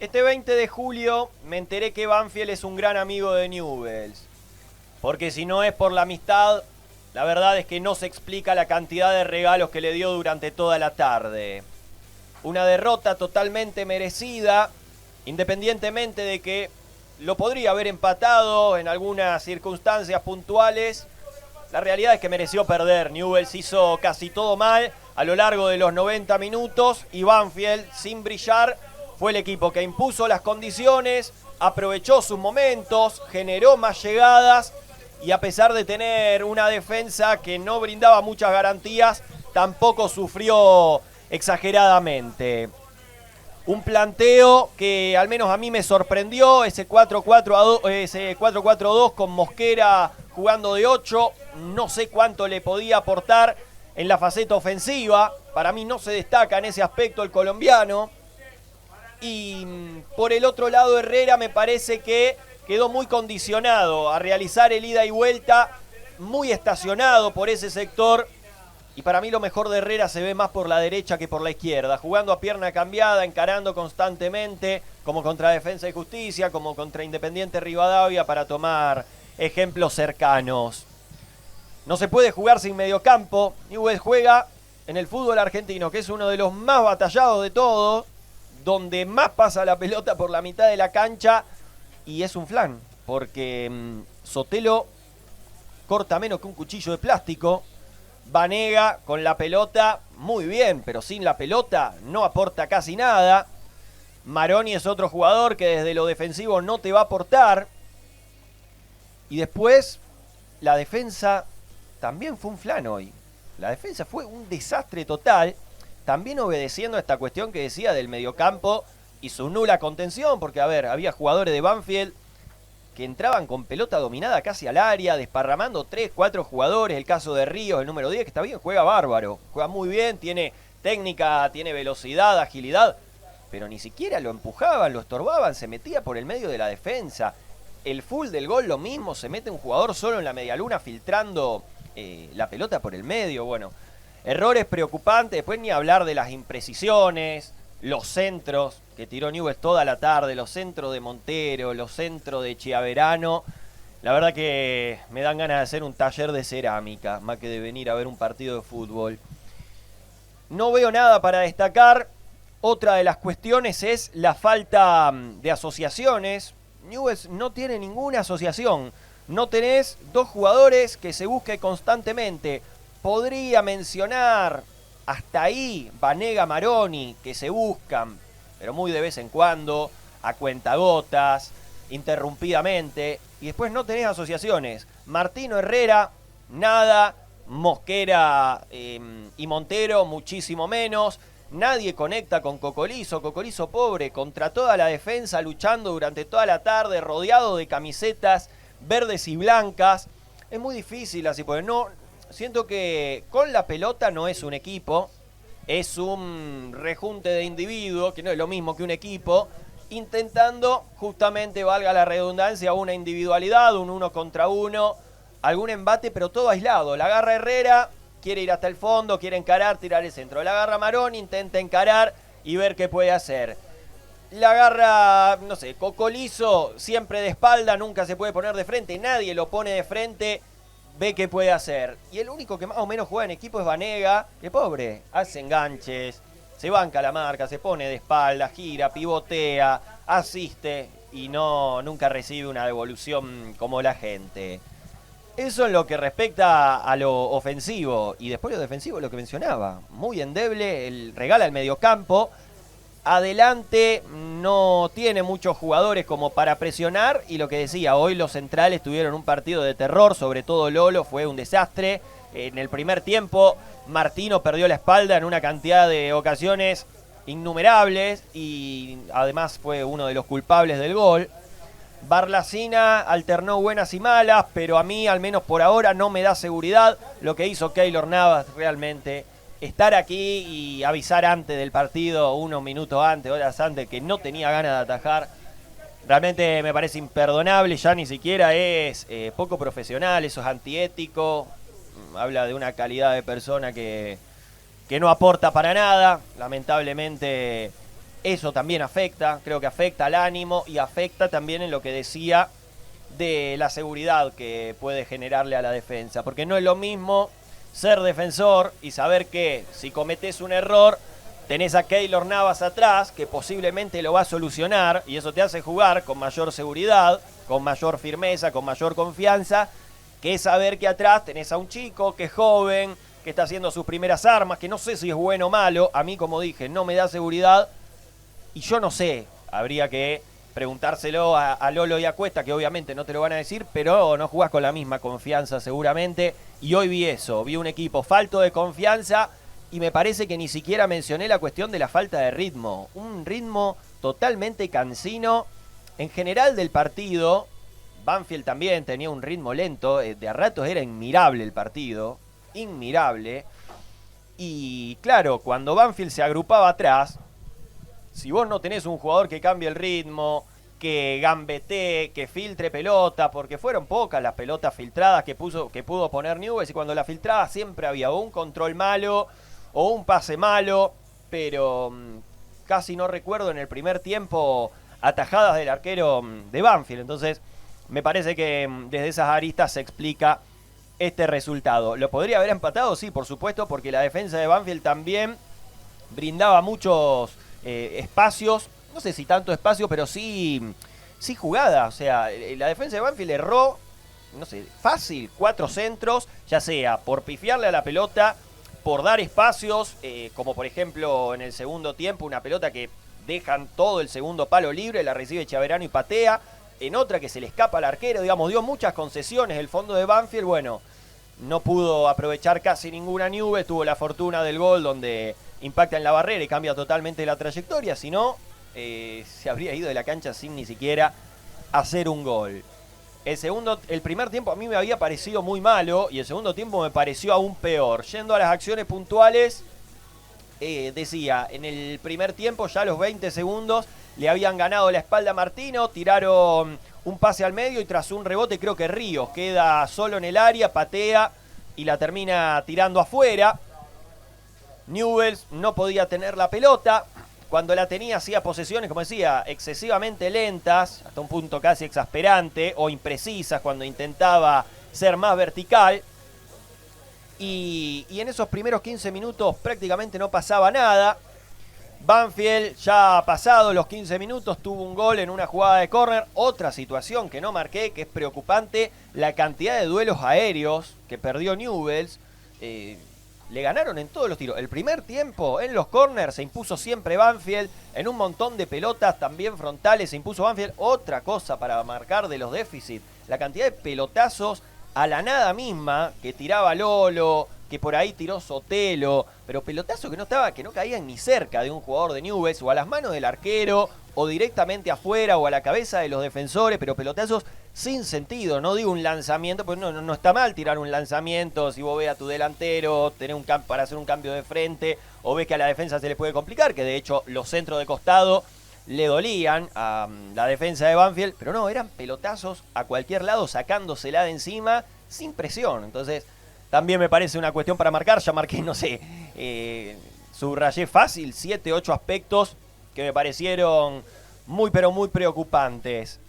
Este 20 de julio me enteré que Banfield es un gran amigo de Newell's. Porque si no es por la amistad, la verdad es que no se explica la cantidad de regalos que le dio durante toda la tarde. Una derrota totalmente merecida, independientemente de que lo podría haber empatado en algunas circunstancias puntuales. La realidad es que mereció perder. Newell's hizo casi todo mal a lo largo de los 90 minutos y Banfield, sin brillar, fue el equipo que impuso las condiciones, aprovechó sus momentos, generó más llegadas y a pesar de tener una defensa que no brindaba muchas garantías, tampoco sufrió exageradamente. Un planteo que al menos a mí me sorprendió, ese 4-4-2 con Mosquera jugando de 8, no sé cuánto le podía aportar en la faceta ofensiva, para mí no se destaca en ese aspecto el colombiano. Y por el otro lado Herrera me parece que quedó muy condicionado a realizar el ida y vuelta, muy estacionado por ese sector. Y para mí lo mejor de Herrera se ve más por la derecha que por la izquierda, jugando a pierna cambiada, encarando constantemente, como contra Defensa y Justicia, como contra Independiente Rivadavia, para tomar ejemplos cercanos. No se puede jugar sin mediocampo. Newell's juega en el fútbol argentino, que es uno de los más batallados de todos, donde más pasa la pelota por la mitad de la cancha, y es un flan, porque Sotelo corta menos que un cuchillo de plástico. Vanega con la pelota muy bien, pero sin la pelota no aporta casi nada. Maroni es otro jugador que desde lo defensivo no te va a aportar. Y después la defensa también fue un flan hoy. La defensa fue un desastre total, también obedeciendo a esta cuestión que decía del mediocampo y su nula contención, porque a ver, había jugadores de Banfield que entraban con pelota dominada casi al área, desparramando 3, 4 jugadores. El caso de Ríos, el número 10, que está bien, juega bárbaro, juega muy bien, tiene técnica, tiene velocidad, agilidad, pero ni siquiera lo empujaban, lo estorbaban, se metía por el medio de la defensa. El full del gol lo mismo, se mete un jugador solo en la medialuna filtrando la pelota por el medio. Bueno, errores preocupantes, después ni hablar de las imprecisiones, los centros que tiró Newell's toda la tarde, los centros de Montero, los centros de Chiaverano. La verdad que me dan ganas de hacer un taller de cerámica, más que de venir a ver un partido de fútbol. No veo nada para destacar. Otra de las cuestiones es la falta de asociaciones. Newell's no tiene ninguna asociación. No tenés dos jugadores que se busque constantemente. Podría mencionar hasta ahí Vanega, Maroni, que se buscan, pero muy de vez en cuando, a cuentagotas, interrumpidamente. Y después no tenés asociaciones. Martino Herrera, nada. Mosquera y Montero, muchísimo menos. Nadie conecta con Cocolizo. Cocolizo pobre, contra toda la defensa, luchando durante toda la tarde, rodeado de camisetas verdes y blancas. Es muy difícil así, porque no, siento que con la pelota no es un equipo, es un rejunte de individuos, que no es lo mismo que un equipo, intentando justamente, valga la redundancia, una individualidad, un uno contra uno, algún embate, pero todo aislado. La agarra Herrera, quiere ir hasta el fondo, quiere encarar, tirar el centro. La agarra Maroni, intenta encarar y ver qué puede hacer. La agarra, no sé, Cocolizo, siempre de espalda, nunca se puede poner de frente, nadie lo pone de frente, ve qué puede hacer. Y el único que más o menos juega en equipo es Vanega, que pobre, hace enganches, se banca la marca, se pone de espalda, gira, pivotea, asiste y nunca recibe una devolución como la gente. Eso en lo que respecta a lo ofensivo. Y después lo defensivo, lo que mencionaba, muy endeble, regala el mediocampo. Adelante no tiene muchos jugadores como para presionar, y lo que decía, hoy los centrales tuvieron un partido de terror, sobre todo Lolo, fue un desastre. En el primer tiempo Martino perdió la espalda en una cantidad de ocasiones innumerables y además fue uno de los culpables del gol. Barlacina alternó buenas y malas, pero a mí, al menos por ahora, no me da seguridad lo que hizo Keylor Navas realmente. Estar aquí y avisar antes del partido, unos minutos antes, horas antes, que no tenía ganas de atajar, realmente me parece imperdonable. Ya ni siquiera es poco profesional, eso es antiético. Habla de una calidad de persona que no aporta para nada. Lamentablemente Eso también afecta, creo que afecta al ánimo y afecta también en lo que decía de la seguridad que puede generarle a la defensa. Porque no es lo mismo ser defensor y saber que si cometés un error, tenés a Keylor Navas atrás, que posiblemente lo va a solucionar, y eso te hace jugar con mayor seguridad, con mayor firmeza, con mayor confianza, que es saber que atrás tenés a un chico que es joven, que está haciendo sus primeras armas, que no sé si es bueno o malo. A mí, como dije, no me da seguridad. Y yo no sé, habría que preguntárselo a Lolo y a Cuesta, que obviamente no te lo van a decir, pero no jugás con la misma confianza seguramente. Y hoy vi eso, vi un equipo falto de confianza y me parece que ni siquiera mencioné la cuestión de la falta de ritmo. Un ritmo totalmente cansino. En general del partido, Banfield también tenía un ritmo lento, de a ratos era inmirable el partido, inmirable. Y claro, cuando Banfield se agrupaba atrás, si vos no tenés un jugador que cambie el ritmo, que gambetee, que filtre pelota, porque fueron pocas las pelotas filtradas que pudo poner Newell's, y cuando la filtraba siempre había o un control malo o un pase malo, pero casi no recuerdo en el primer tiempo atajadas del arquero de Banfield. Entonces me parece que desde esas aristas se explica este resultado. ¿Lo podría haber empatado? Sí, por supuesto, porque la defensa de Banfield también brindaba muchos espacios, no sé si tanto espacio, pero sí jugada. O sea, la defensa de Banfield erró, no sé, fácil, 4 centros, ya sea por pifiarle a la pelota, por dar espacios, como por ejemplo en el segundo tiempo, una pelota que dejan todo el segundo palo libre, la recibe Chaverano y patea, en otra que se le escapa al arquero, digamos, dio muchas concesiones el fondo de Banfield. Bueno, no pudo aprovechar casi ninguna Newell's, tuvo la fortuna del gol donde impacta en la barrera y cambia totalmente la trayectoria, si no, se habría ido de la cancha sin ni siquiera hacer un gol. El primer tiempo a mí me había parecido muy malo y el segundo tiempo me pareció aún peor. Yendo a las acciones puntuales, decía, en el primer tiempo, ya a los 20 segundos, le habían ganado la espalda a Martino, tiraron un pase al medio y tras un rebote creo que Ríos queda solo en el área, patea y la termina tirando afuera. Newell's no podía tener la pelota. Cuando la tenía hacía posesiones, como decía, excesivamente lentas, hasta un punto casi exasperante, o imprecisas cuando intentaba ser más vertical. Y en esos primeros 15 minutos prácticamente no pasaba nada. Banfield, ya pasado los 15 minutos, tuvo un gol en una jugada de córner. Otra situación que no marqué, que es preocupante, la cantidad de duelos aéreos que perdió Newell's. Le ganaron en todos los tiros. El primer tiempo en los corners se impuso siempre Banfield. En un montón de pelotas también frontales se impuso Banfield. Otra cosa para marcar de los déficits, la cantidad de pelotazos a la nada misma que tiraba Lolo, que por ahí tiró Sotelo, pero pelotazos que no caían ni cerca de un jugador de Newell's, o a las manos del arquero, o directamente afuera, o a la cabeza de los defensores, pero pelotazos sin sentido. No digo un lanzamiento, pues no está mal tirar un lanzamiento si vos ves a tu delantero para hacer un cambio de frente, o ves que a la defensa se le puede complicar, que de hecho los centros de costado le dolían a la defensa de Banfield, pero no, eran pelotazos a cualquier lado, sacándosela de encima, sin presión. Entonces también me parece una cuestión para marcar. Ya marqué, no sé, subrayé fácil 7, 8 aspectos que me parecieron muy pero muy preocupantes.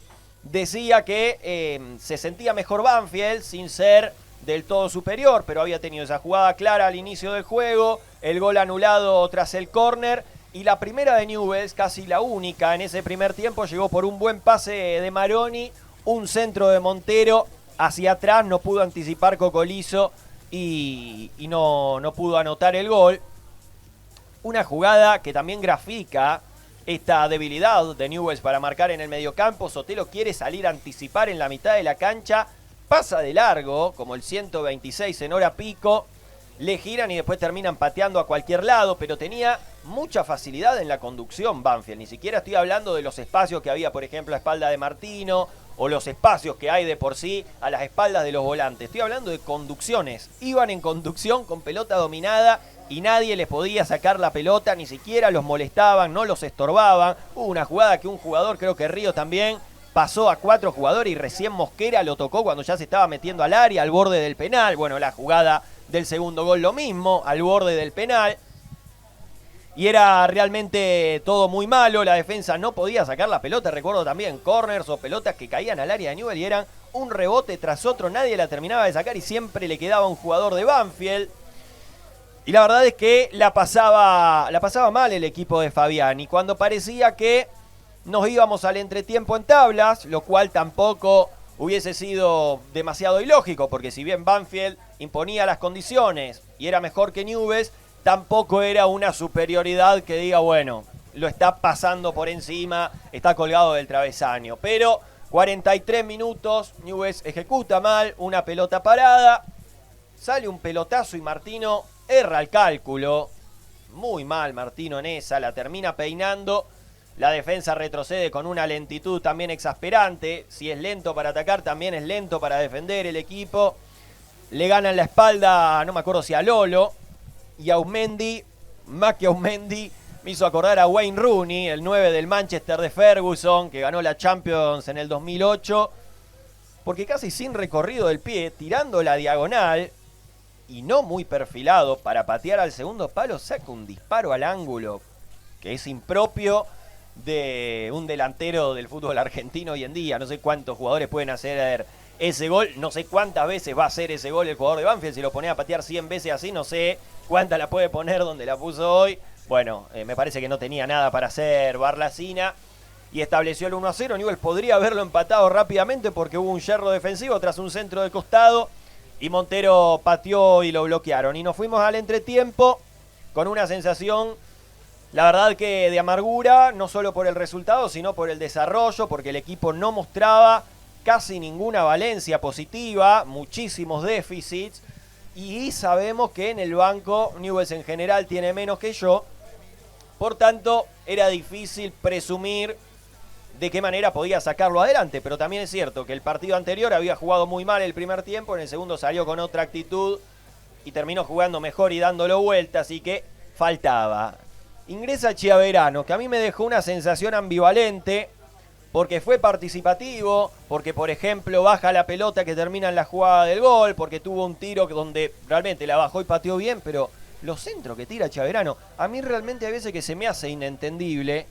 Decía que se sentía mejor Banfield sin ser del todo superior, pero había tenido esa jugada clara al inicio del juego, el gol anulado tras el córner, y la primera de Newell's, casi la única en ese primer tiempo, llegó por un buen pase de Maroni, un centro de Montero hacia atrás, no pudo anticipar Cocolizo y no pudo anotar el gol. Una jugada que también grafica esta debilidad de Newell's para marcar en el mediocampo. Sotelo quiere salir a anticipar en la mitad de la cancha, pasa de largo, como el 126 en hora pico, le giran y después terminan pateando a cualquier lado, pero tenía mucha facilidad en la conducción Banfield. Ni siquiera estoy hablando de los espacios que había, por ejemplo, a espalda de Martino, o los espacios que hay de por sí a las espaldas de los volantes. Estoy hablando de conducciones. Iban en conducción con pelota dominada y nadie les podía sacar la pelota, ni siquiera los molestaban, no los estorbaban. Hubo una jugada que un jugador, creo que Ríos también, pasó a 4 jugadores y recién Mosquera lo tocó cuando ya se estaba metiendo al área, al borde del penal. Bueno, la jugada del segundo gol lo mismo, al borde del penal. y era realmente todo muy malo. La defensa no podía sacar la pelota. Recuerdo también corners o pelotas que caían al área de Newell's y eran un rebote tras otro. Nadie la terminaba de sacar y siempre le quedaba un jugador de Banfield. Y la verdad es que la pasaba mal el equipo de Fabiani. Cuando parecía que nos íbamos al entretiempo en tablas, lo cual tampoco hubiese sido demasiado ilógico, porque si bien Banfield imponía las condiciones y era mejor que Newell's, tampoco era una superioridad que diga, bueno, lo está pasando por encima, está colgado del travesaño. Pero 43 minutos, Newell's ejecuta mal, una pelota parada, sale un pelotazo y Martino erra el cálculo. Muy mal Martino en esa, la termina peinando. La defensa retrocede con una lentitud también exasperante. Si es lento para atacar, también es lento para defender el equipo. Le ganan la espalda, no me acuerdo si a Lolo. Y Aumendi, más que Aumendi, me hizo acordar a Wayne Rooney, el 9 del Manchester de Ferguson, que ganó la Champions en el 2008. Porque casi sin recorrido del pie, tirando la diagonal y no muy perfilado para patear al segundo palo, saca un disparo al ángulo que es impropio de un delantero del fútbol argentino hoy en día. No sé cuántos jugadores pueden hacer ese gol, no sé cuántas veces va a hacer ese gol el jugador de Banfield. Si lo ponía a patear 100 veces así, no sé cuántas la puede poner donde la puso hoy. Bueno, me parece que no tenía nada para hacer Barlacina y estableció el 1-0. Newell's podría haberlo empatado rápidamente porque hubo un yerro defensivo tras un centro de costado y Montero pateó y lo bloquearon. Y nos fuimos al entretiempo con una sensación, la verdad que de amargura, no solo por el resultado, sino por el desarrollo, porque el equipo no mostraba casi ninguna valencia positiva, muchísimos déficits, y sabemos que en el banco Newell's en general tiene menos que yo, por tanto era difícil presumir de qué manera podía sacarlo adelante, pero también es cierto que el partido anterior había jugado muy mal el primer tiempo, en el segundo salió con otra actitud y terminó jugando mejor y dándolo vuelta, así que faltaba. Ingresa Chiaverano, que a mí me dejó una sensación ambivalente, porque fue participativo, porque por ejemplo baja la pelota que termina en la jugada del gol, porque tuvo un tiro donde realmente la bajó y pateó bien, pero los centros que tira Chiaverano, a mí realmente hay veces que se me hace inentendible.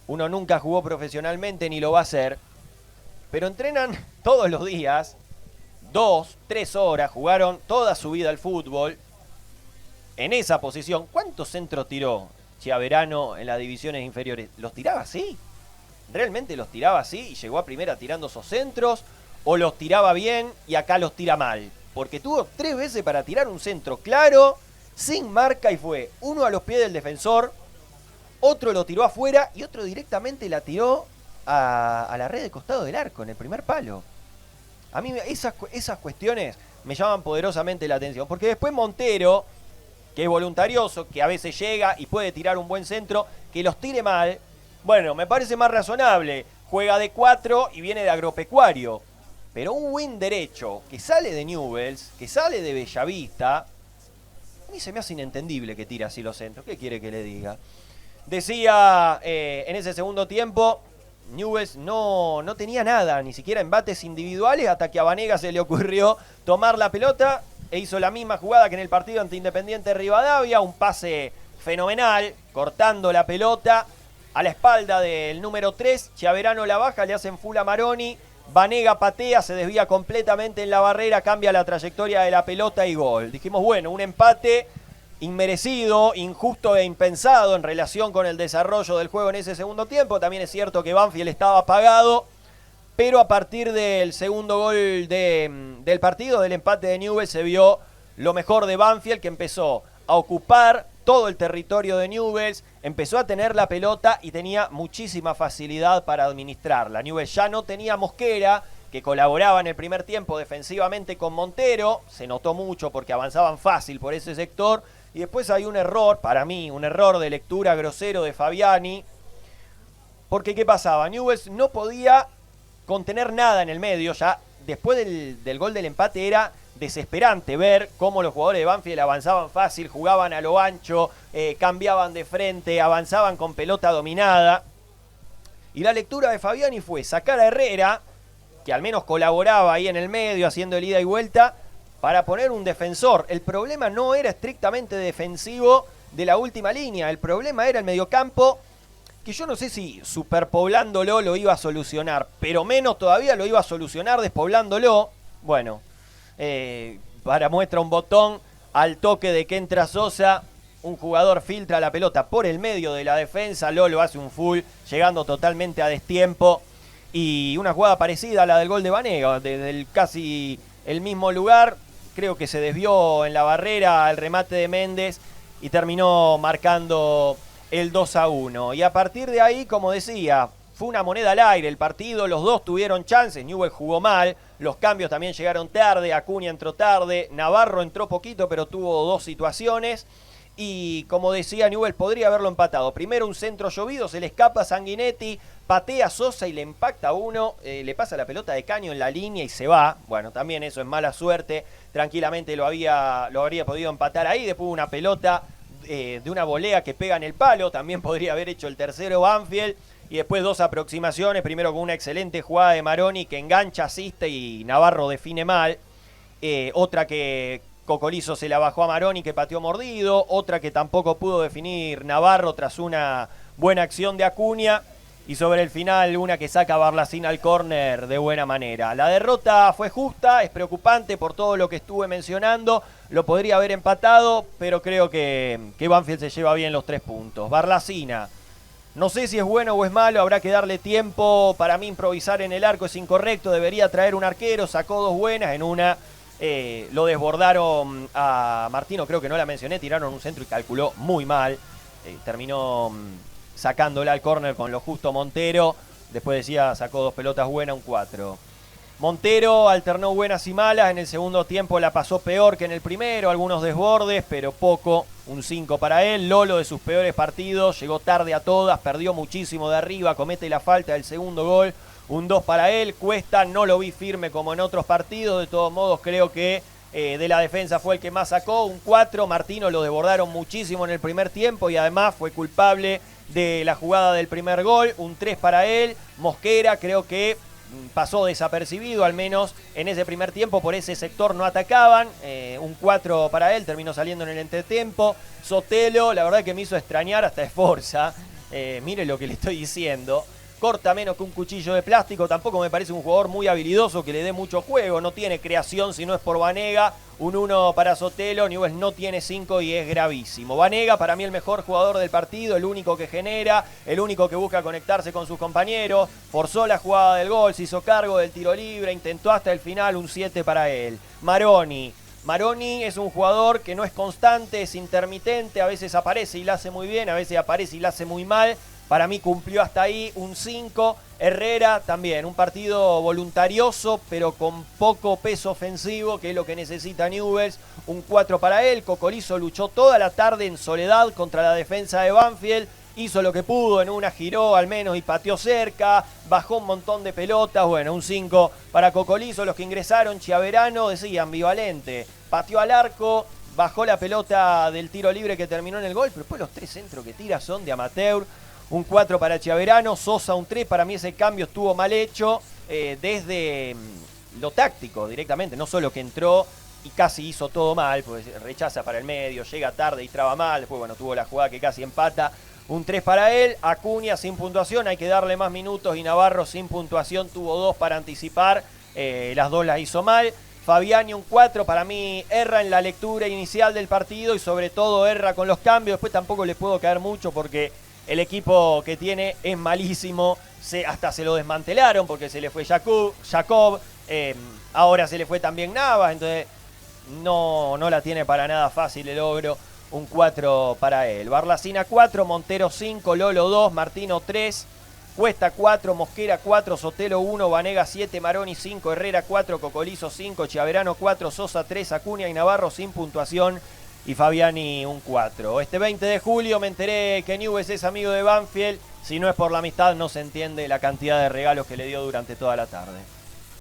Uno nunca jugó profesionalmente ni lo va a hacer, pero entrenan todos los días, 2, 3 horas, jugaron toda su vida al fútbol en esa posición. ¿Cuántos centros tiró Chiaverano en las divisiones inferiores? ¿Los tiraba así? ¿Realmente los tiraba así y llegó a primera tirando esos centros? ¿O los tiraba bien y acá los tira mal? Porque tuvo 3 veces para tirar un centro claro, sin marca, y fue uno a los pies del defensor, otro lo tiró afuera y otro directamente la tiró a la red de costado del arco, en el primer palo. A mí esas cuestiones me llaman poderosamente la atención, porque después Montero, que es voluntarioso, que a veces llega y puede tirar un buen centro, que los tire mal, bueno, me parece más razonable. Juega de 4 y viene de Agropecuario. Pero un win derecho que sale de Newell's, que sale de Bellavista, a mí se me hace inentendible que tire así los centros. ¿Qué quiere que le diga? Decía en ese segundo tiempo, Newell's no tenía nada, ni siquiera embates individuales, hasta que a Vanega se le ocurrió tomar la pelota e hizo la misma jugada que en el partido ante Independiente Rivadavia, un pase fenomenal, cortando la pelota a la espalda del número 3, Chiaverano la baja, le hacen full a Maroni, Vanega patea, se desvía completamente en la barrera, cambia la trayectoria de la pelota y gol. Dijimos, bueno, un empate inmerecido, injusto e impensado en relación con el desarrollo del juego en ese segundo tiempo. También es cierto que Banfield estaba apagado, pero a partir del segundo gol del partido, del empate de Newell's, se vio lo mejor de Banfield, que empezó a ocupar todo el territorio de Newell's, empezó a tener la pelota y tenía muchísima facilidad para administrarla. Newell's ya no tenía Mosquera, que colaboraba en el primer tiempo defensivamente con Montero, se notó mucho porque avanzaban fácil por ese sector, y después hay un error, para mí, un error de lectura grosero de Fabiani, porque ¿qué pasaba? Newell's no podía contener nada en el medio, ya después del gol del empate era desesperante ver cómo los jugadores de Banfield avanzaban fácil, jugaban a lo ancho, cambiaban de frente, avanzaban con pelota dominada. Y la lectura de Fabiani fue sacar a Herrera, que al menos colaboraba ahí en el medio, haciendo el ida y vuelta, para poner un defensor. El problema no era estrictamente defensivo de la última línea. El problema era el mediocampo, que yo no sé si superpoblándolo lo iba a solucionar, pero menos todavía lo iba a solucionar despoblándolo. Bueno, para muestra un botón, al toque de que entra Sosa, un jugador filtra la pelota por el medio de la defensa, Lolo hace un full, llegando totalmente a destiempo, y una jugada parecida a la del gol de Banega, desde casi el mismo lugar, creo que se desvió en la barrera el remate de Méndez y terminó marcando el 2-1. Y a partir de ahí, como decía, fue una moneda al aire el partido, los dos tuvieron chances, Newell's jugó mal, los cambios también llegaron tarde, Acuña entró tarde, Navarro entró poquito pero tuvo dos situaciones. Y como decía, Newell's podría haberlo empatado. Primero un centro llovido, se le escapa a Sanguinetti, patea a Sosa y le impacta uno, le pasa la pelota de Caño en la línea y se va. Bueno, también eso es mala suerte, tranquilamente lo habría podido empatar ahí. Después una pelota de una volea que pega en el palo, también podría haber hecho el tercero Banfield. Y después dos aproximaciones, primero con una excelente jugada de Maroni que engancha, asiste y Navarro define mal. Otra que Cocolizo se la bajó a Maroni que pateó mordido, otra que tampoco pudo definir Navarro tras una buena acción de Acuña, y sobre el final una que saca Barlacín al córner de buena manera. La derrota fue justa, es preocupante por todo lo que estuve mencionando, lo podría haber empatado, pero creo que Banfield se lleva bien los 3 puntos. Barlacina, no sé si es bueno o es malo, habrá que darle tiempo. Para mí improvisar en el arco es incorrecto, debería traer un arquero, sacó 2 buenas, en una lo desbordaron a Martino, creo que no la mencioné, tiraron un centro y calculó muy mal, terminó sacándola al córner con lo justo Montero, después decía sacó 2 pelotas buenas, un 4. Montero alternó buenas y malas, en el segundo tiempo la pasó peor que en el primero, algunos desbordes, pero poco, un 5 para él. Lolo de sus peores partidos, llegó tarde a todas, perdió muchísimo de arriba, comete la falta del segundo gol, un 2 para él. Cuesta, no lo vi firme como en otros partidos, de todos modos creo que de la defensa fue el que más sacó, un 4. Martino lo desbordaron muchísimo en el primer tiempo y además fue culpable de la jugada del primer gol, un 3 para él. Mosquera creo que pasó desapercibido, al menos en ese primer tiempo, por ese sector no atacaban, un 4 para él, terminó saliendo en el entretiempo. Sotelo, la verdad que me hizo extrañar hasta Esforza, mire lo que le estoy diciendo, corta menos que un cuchillo de plástico, tampoco me parece un jugador muy habilidoso que le dé mucho juego, no tiene creación si no es por Banega, un 1 para Sotelo. Newell's no tiene 5 y es gravísimo. Banega para mí el mejor jugador del partido, el único que genera, el único que busca conectarse con sus compañeros, forzó la jugada del gol, se hizo cargo del tiro libre, intentó hasta el final, un 7 para él. Maroni es un jugador que no es constante, es intermitente, a veces aparece y la hace muy bien, a veces aparece y la hace muy mal. Para mí cumplió hasta ahí, un 5. Herrera también, un partido voluntarioso, pero con poco peso ofensivo, que es lo que necesita Newell's. Un 4 para él. Cocolizo luchó toda la tarde en soledad contra la defensa de Banfield. Hizo lo que pudo, en una giró al menos y pateó cerca. Bajó un montón de pelotas. Bueno, un 5 para Cocolizo. Los que ingresaron, Chiaverano, decía ambivalente. Pateó al arco, bajó la pelota del tiro libre que terminó en el gol, pero después los 3 centros que tira son de amateur. Un 4 para Chiaverano, Sosa un 3, para mí ese cambio estuvo mal hecho desde lo táctico directamente, no solo que entró y casi hizo todo mal, pues rechaza para el medio, llega tarde y traba mal, después bueno, tuvo la jugada que casi empata, un 3 para él. Acuña sin puntuación, hay que darle más minutos, y Navarro sin puntuación, tuvo 2 para anticipar, las 2 las hizo mal. Fabiani un 4, para mí erra en la lectura inicial del partido y sobre todo erra con los cambios, después tampoco le puedo caer mucho porque el equipo que tiene es malísimo, hasta se lo desmantelaron porque se le fue Jacob, ahora se le fue también Navas, entonces no la tiene para nada fácil el Ogro, un 4 para él. Barlacina 4, Montero 5, Lolo 2, Martino 3, Cuesta 4, Mosquera 4, Sotelo 1, Banega 7, Maroni 5, Herrera 4, Cocolizo 5, Chiaverano 4, Sosa 3, Acuña y Navarro sin puntuación, y Fabiani un 4. Este 20 de julio me enteré que Newell's es amigo de Banfield. Si no es por la amistad, no se entiende la cantidad de regalos que le dio durante toda la tarde.